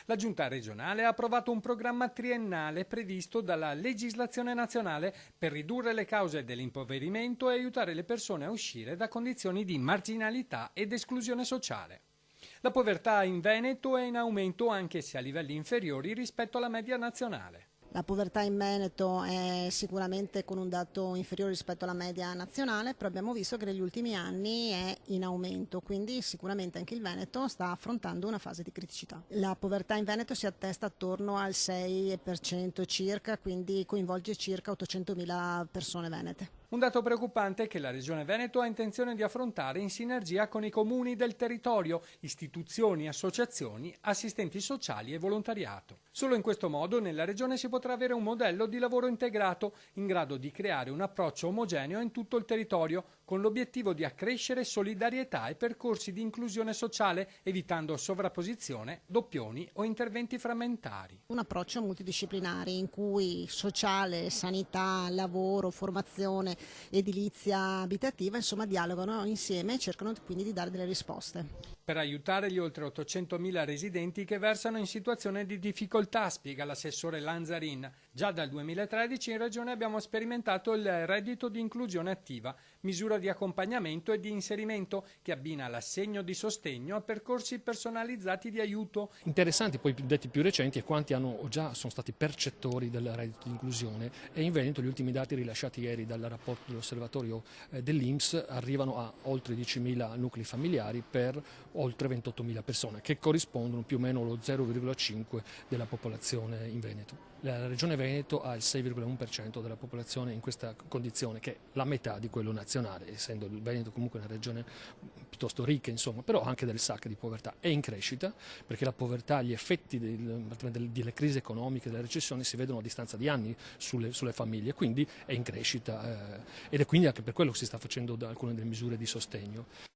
La Giunta regionale ha approvato un programma triennale previsto dalla legislazione nazionale per ridurre le cause dell'impoverimento e aiutare le persone a uscire da condizioni di marginalità ed esclusione sociale. La povertà in Veneto è in aumento anche se a livelli inferiori rispetto alla media nazionale. La povertà in Veneto è sicuramente con un dato inferiore rispetto alla media nazionale, però abbiamo visto che negli ultimi anni è in aumento, quindi sicuramente anche il Veneto sta affrontando una fase di criticità. La povertà in Veneto si attesta attorno al 6% circa, quindi coinvolge circa 800.000 persone venete. Un dato preoccupante è che la Regione Veneto ha intenzione di affrontare in sinergia con i comuni del territorio, istituzioni, associazioni, assistenti sociali e volontariato. Solo in questo modo nella Regione si potrà avere un modello di lavoro integrato in grado di creare un approccio omogeneo in tutto il territorio con l'obiettivo di accrescere solidarietà e percorsi di inclusione sociale, evitando sovrapposizione, doppioni o interventi frammentari. Un approccio multidisciplinare in cui sociale, sanità, lavoro, formazione, edilizia abitativa, insomma dialogano insieme e cercano quindi di dare delle risposte. Per aiutare gli oltre 800.000 residenti che versano in situazione di difficoltà, spiega l'assessore Lanzarin. Già dal 2013 in Regione abbiamo sperimentato il reddito di inclusione attiva, misura di accompagnamento e di inserimento che abbina l'assegno di sostegno a percorsi personalizzati di aiuto. Interessanti poi i dati più recenti è quanti sono stati percettori del reddito di inclusione, e in Veneto gli ultimi dati rilasciati ieri dal rapporto dell'osservatorio dell'INPS arrivano a oltre 10.000 nuclei familiari per oltre 28.000 persone, che corrispondono più o meno allo 0,5 della popolazione in Veneto. La Regione Veneto ha il 6,1% della popolazione in questa condizione, che è la metà di quello nazionale, essendo il Veneto comunque una regione piuttosto ricca, insomma, però anche delle sacche di povertà. È in crescita, perché la povertà, gli effetti delle crisi economiche, della recessione si vedono a distanza di anni sulle famiglie, quindi è in crescita ed è quindi anche per quello che si sta facendo da alcune delle misure di sostegno.